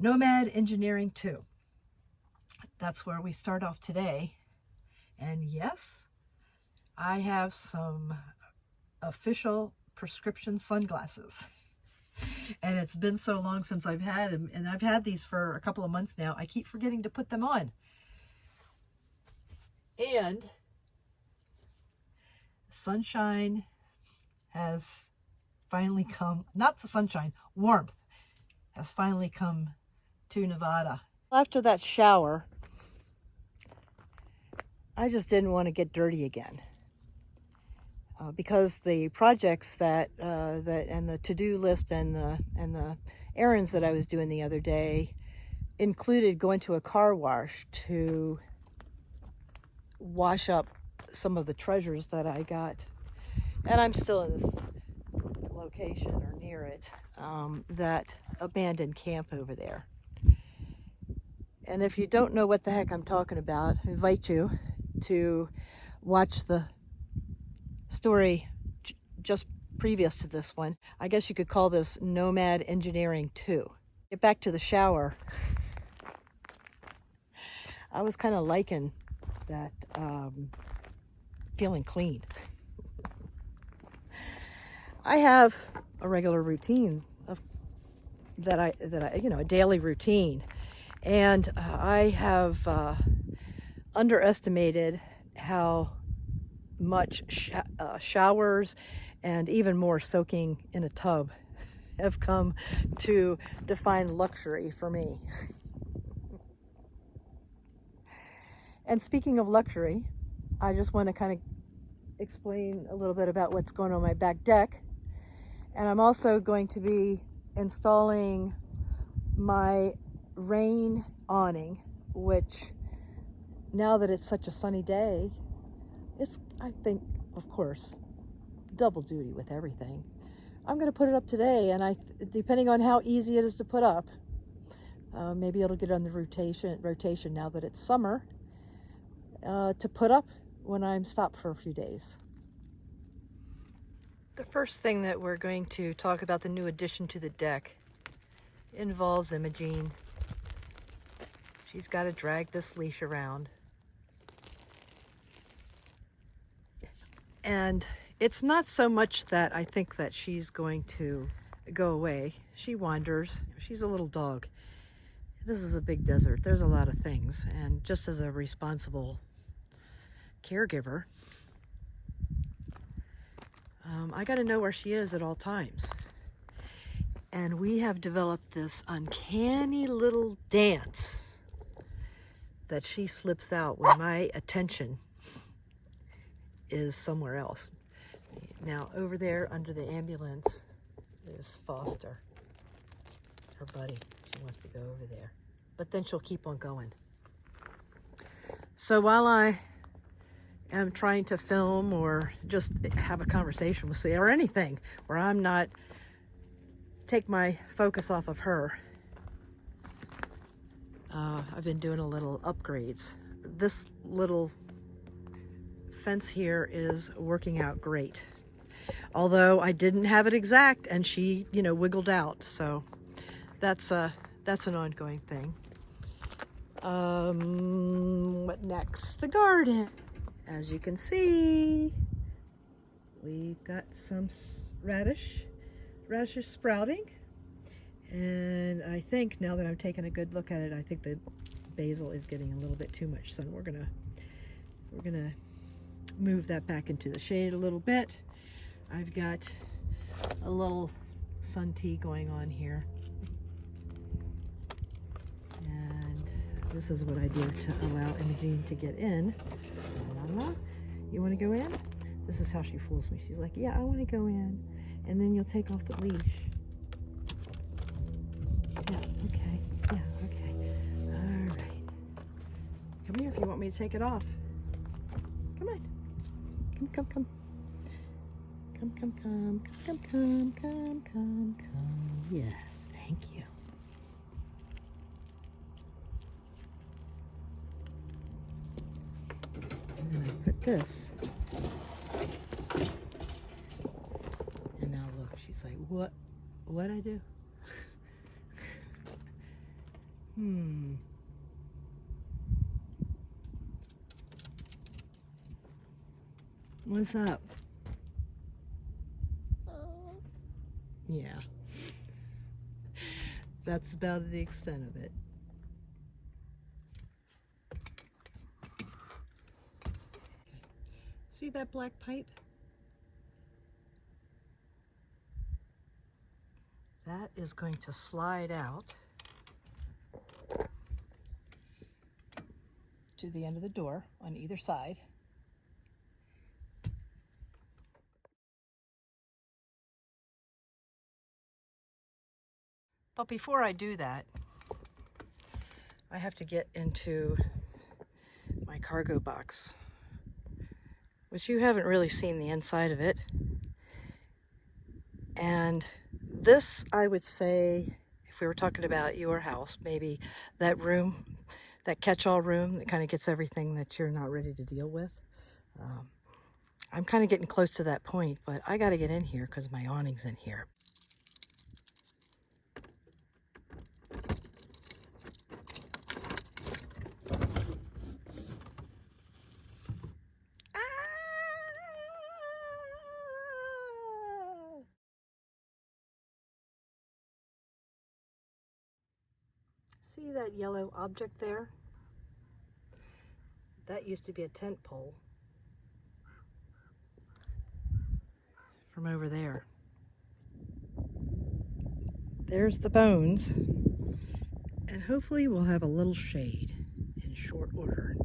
Nomad Engineering 2. That's where we start off today. And yes, I have some official prescription sunglasses. And it's been so long since I've had them, and I've had these for a couple of months now. I keep forgetting to put them on. And sunshine has finally come, not the sunshine, warmth has finally come to Nevada. After that shower, I just didn't want to get dirty again. Because the projects that and the to-do list and the errands that I was doing the other day included going to a car wash to wash up some of the treasures that I got. And I'm still in this location or near it, that abandoned camp over there. And if you don't know what the heck I'm talking about, I invite you to watch the story just previous to this one. I guess you could call this Nomad Engineering 2. Get back to the shower. I was kind of liking that feeling clean. I have a regular routine that I a daily routine, and I have underestimated how much showers and even more soaking in a tub have come to define luxury for me. And speaking of luxury, I just want to kind of explain a little bit about what's going on my back deck. And I'm also going to be installing my rain awning, which now that it's such a sunny day, it's, I think, of course, double duty with everything. I'm going to put it up today, and depending on how easy it is to put up, maybe it'll get on the rotation now that it's summer, to put up when I'm stopped for a few days. The first thing that we're going to talk about, the new addition to the deck, involves Imogene. She's got to drag this leash around. And it's not so much that I think that she's going to go away. She wanders. She's a little dog. This is a big desert. There's a lot of things. And just as a responsible caregiver, I got to know where she is at all times. And we have developed this uncanny little dance that she slips out when my attention is somewhere else. Now over there under the ambulance is Foster, her buddy. She wants to go over there, but then she'll keep on going. So while I am trying to film or just have a conversation with Sia or anything where I'm not take my focus off of her, I've been doing a little upgrades. This little fence here is working out great, although I didn't have it exact and she wiggled out, so that's an ongoing thing. What next? The garden. As you can see, we've got some radishes sprouting, and I think now that I'm taking a good look at it, I think the basil is getting a little bit too much sun. We're gonna move that back into the shade a little bit. I've got a little sun tea going on here, and this is what I do to allow Imogene to get in. You want to go in? This is how she fools me. She's like, yeah, I want to go in, and then you'll take off the leash. Yeah, okay. Yeah, okay. All right. Come here if you want me to take it off. Come on. Come. Come. Yes, thank you. And then I put this. And now look, she's like, what I do? What's up? Yeah. That's about the extent of it. See that black pipe? That is going to slide out to the end of the door on either side. But before I do that, I have to get into my cargo box, which you haven't really seen the inside of it. And this, I would say, if we were talking about your house, maybe that room, that catch-all room that kind of gets everything that you're not ready to deal with. I'm kind of getting close to that point, but I got to get in here because my awning's in here. See that yellow object there? That used to be a tent pole from over there. There's the bones, and hopefully we'll have a little shade in short order.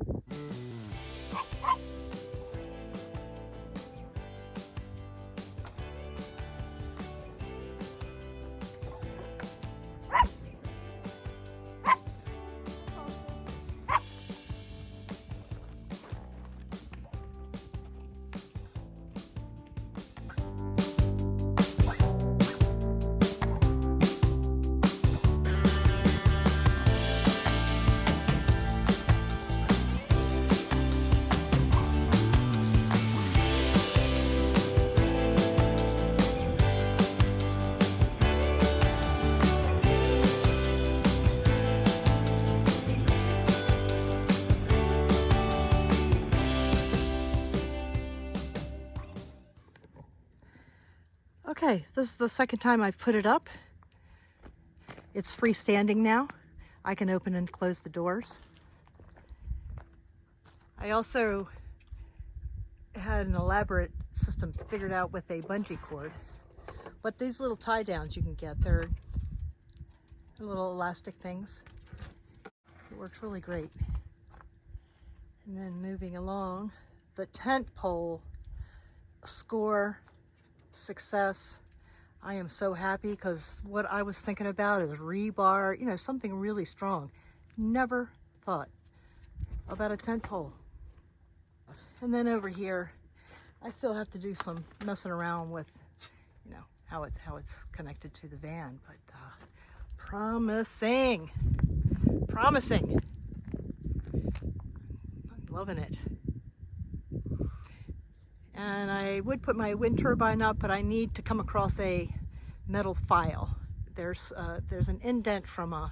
Okay, this is the second time I've put it up. It's freestanding now. I can open and close the doors. I also had an elaborate system figured out with a bungee cord. But these little tie downs you can get, they're little elastic things. It works really great. And then moving along, the tent pole score success. I am so happy because what I was thinking about is rebar, you know, something really strong. Never thought about a tent pole. And then over here, I still have to do some messing around with, you know, how it's connected to the van, but promising. I'm loving it. And I would put my wind turbine up, but I need to come across a metal file. There's an indent from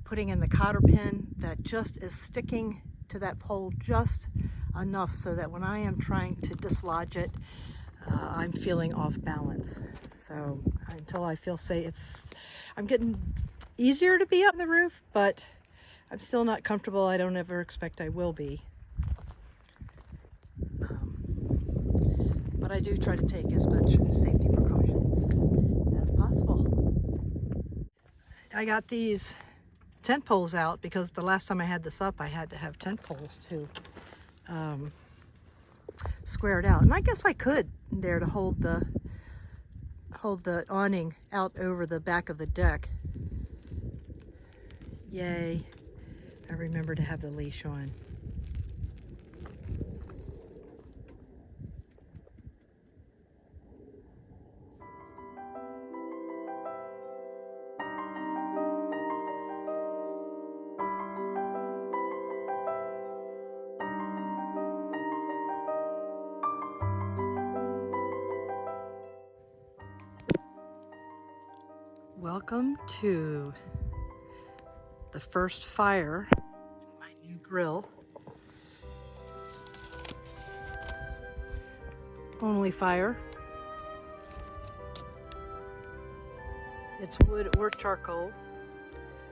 putting in the cotter pin that just is sticking to that pole just enough so that when I am trying to dislodge it, I'm feeling off balance. So until I feel safe, I'm getting easier to be up on the roof, but I'm still not comfortable. I don't ever expect I will be. But I do try to take as much safety precautions as possible. I got these tent poles out because the last time I had this up, I had to have tent poles to square it out. And I guess I could there to hold the awning out over the back of the deck. Yay, I remember to have the leash on. Welcome to the first fire, my new grill. Only fire. It's wood or charcoal.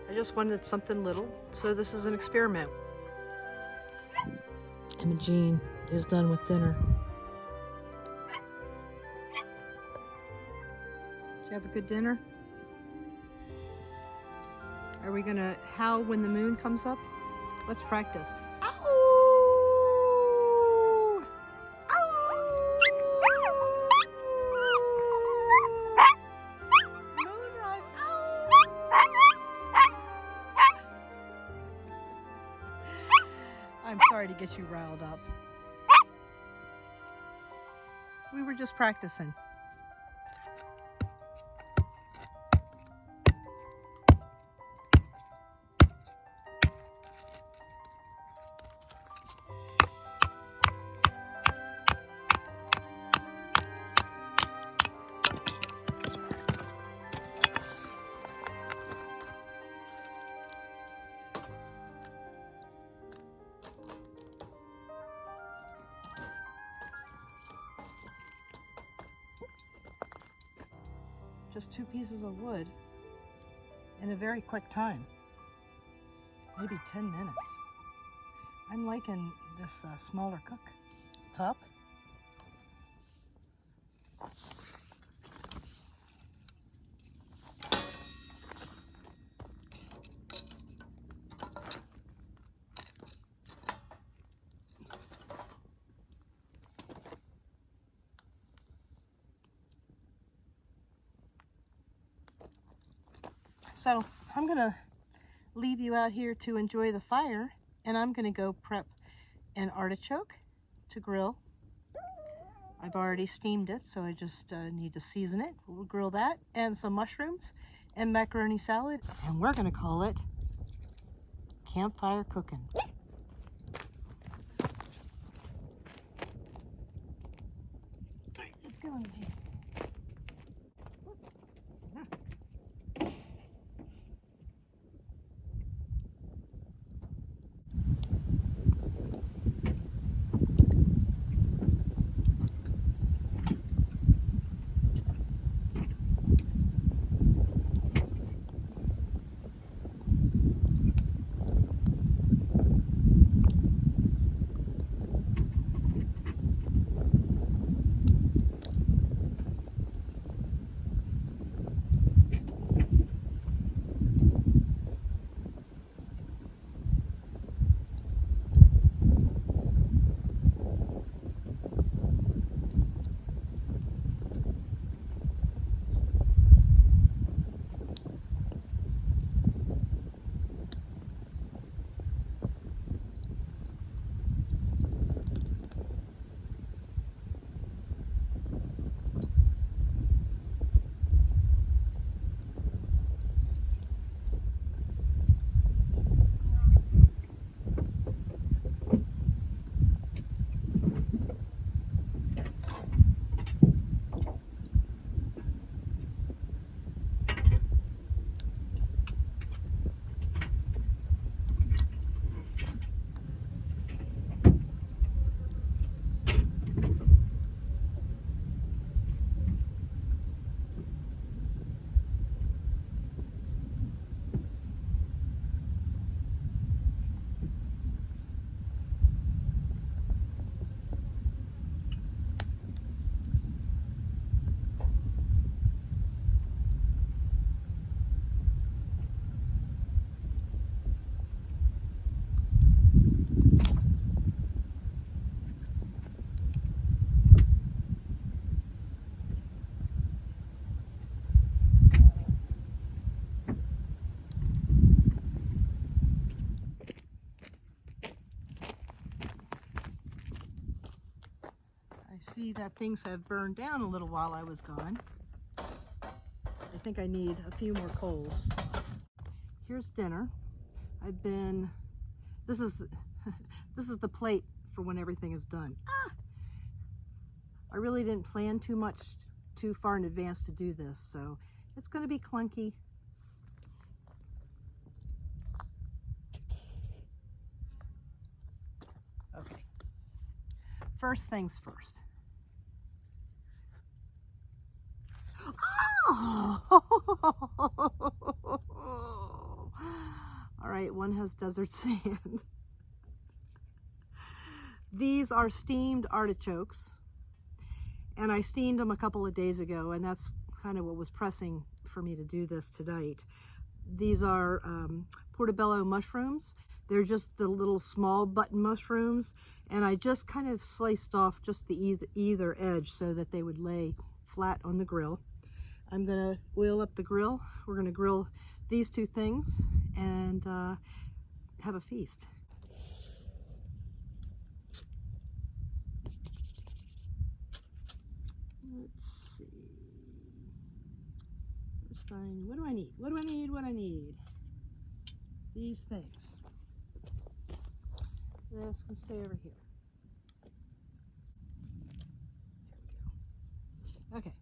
I just wanted something little, so this is an experiment. Imogene is done with dinner. Did you have a good dinner? Are we gonna howl when the moon comes up? Let's practice. Ow! Ow! Moonrise. Ow! I'm sorry to get you riled up. We were just practicing. Just 2 pieces of wood in a very quick time, maybe 10 minutes. I'm liking this smaller cooktop. So I'm gonna leave you out here to enjoy the fire, and I'm gonna go prep an artichoke to grill. I've already steamed it, so I just need to season it. We'll grill that, and some mushrooms and macaroni salad, and we're gonna call it campfire cooking. Let's go, Angie. See that things have burned down a little while I was gone. I think I need a few more coals. Here's dinner. This is the plate for when everything is done. I really didn't plan too far in advance to do this, so it's going to be clunky. first things first. Oh! All right, one has desert sand. These are steamed artichokes, and I steamed them a couple of days ago, and that's kind of what was pressing for me to do this tonight. These are portobello mushrooms. They're just the little small button mushrooms, and I just kind of sliced off just the either edge so that they would lay flat on the grill. I'm gonna oil up the grill. We're gonna grill these two things and have a feast. Let's see. First thing, what do I need? What do I need? What I need? These things. This can stay over here. There we go. Okay.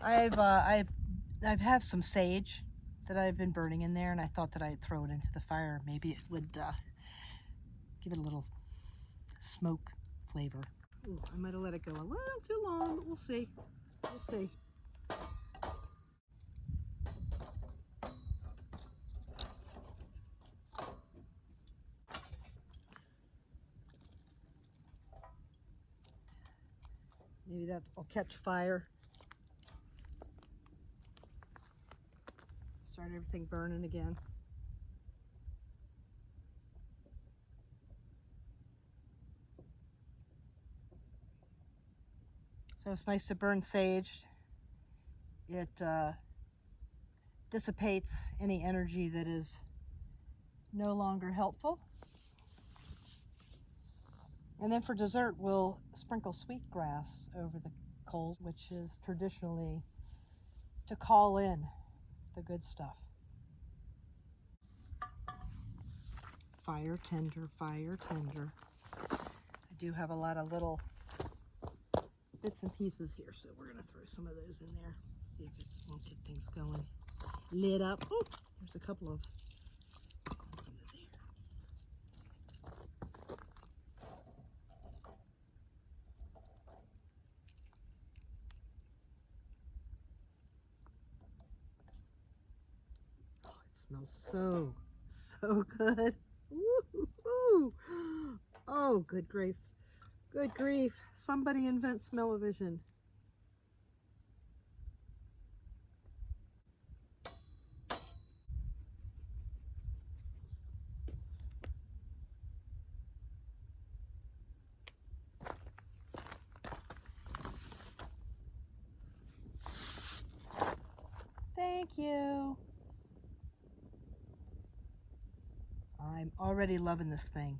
I have some sage that I've been burning in there, and I thought that I'd throw it into the fire. Maybe it would give it a little smoke flavor. Ooh, I might have let it go a little too long, but we'll see. We'll see. Maybe that will catch fire. Start everything burning again. So it's nice to burn sage. It dissipates any energy that is no longer helpful. And then for dessert, we'll sprinkle sweetgrass over the coals, which is traditionally to call in the good stuff. Fire tender, fire tender. I do have a lot of little bits and pieces here, so we're gonna throw some of those in there. See if it won't get things going. Lid up. Oh, there's a couple of there. Oh, it smells so good. Woo-hoo-hoo. Oh, good grief. Good grief. Somebody invent smell-o-vision. Thank you. I'm already loving this thing.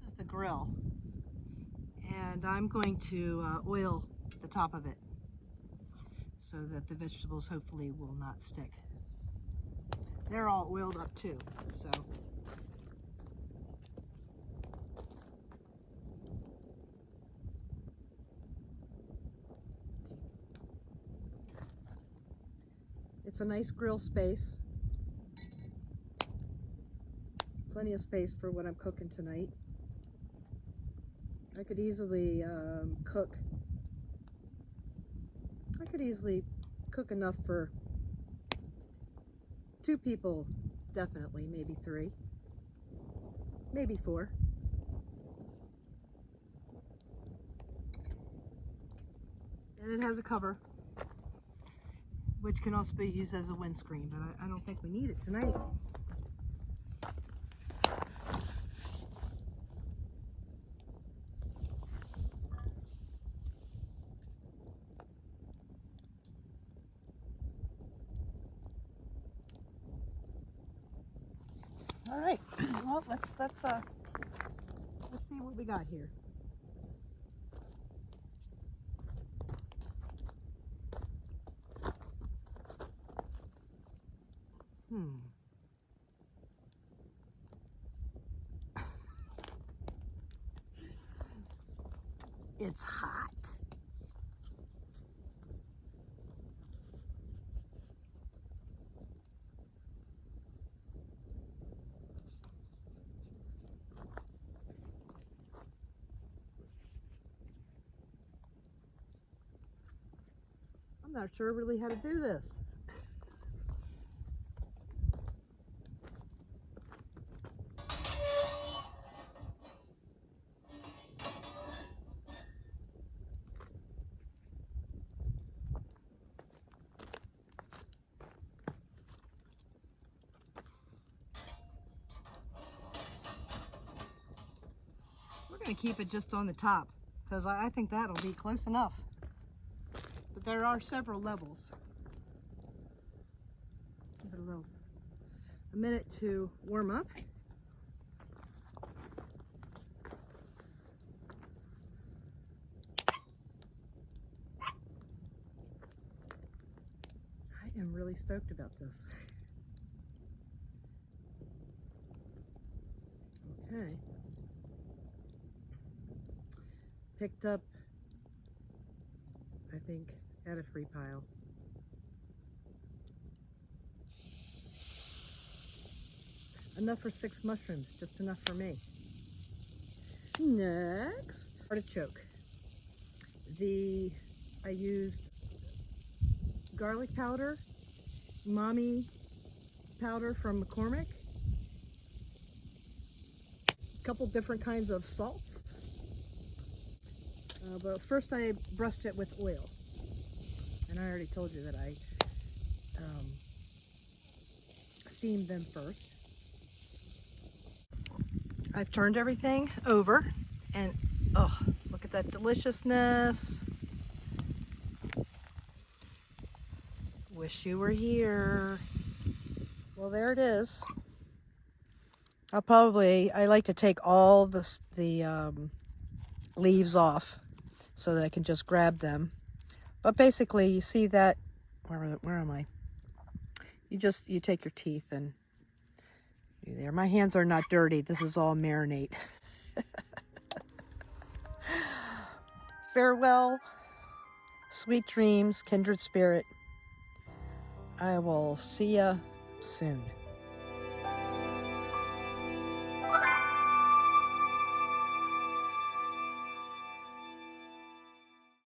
This is the grill, and I'm going to oil the top of it so that the vegetables hopefully will not stick. They're all oiled up too, so. It's a nice grill space. Plenty of space for what I'm cooking tonight. I could easily cook enough for 2 people, definitely, maybe 3, maybe 4. And it has a cover, which can also be used as a windscreen, but I don't think we need it tonight. All right, well, let's see what we got here. It's hot. not sure really how to do this. We're going to keep it just on the top because I think that'll be close enough. But there are several levels. Give it a minute to warm up. I am really stoked about this. Okay. Picked up, I think, at a free pile. Enough for 6 mushrooms, just enough for me. Next, artichoke. I used garlic powder, umami powder from McCormick, a couple different kinds of salts. But first I brushed it with oil. And I already told you that I steamed them first. I've turned everything over and oh, look at that deliciousness. Wish you were here. Well, there it is. I like to take all the leaves off so that I can just grab them. But basically, you see that, where am I? You take your teeth and there. My hands are not dirty. This is all marinade. Farewell, sweet dreams, kindred spirit. I will see ya soon.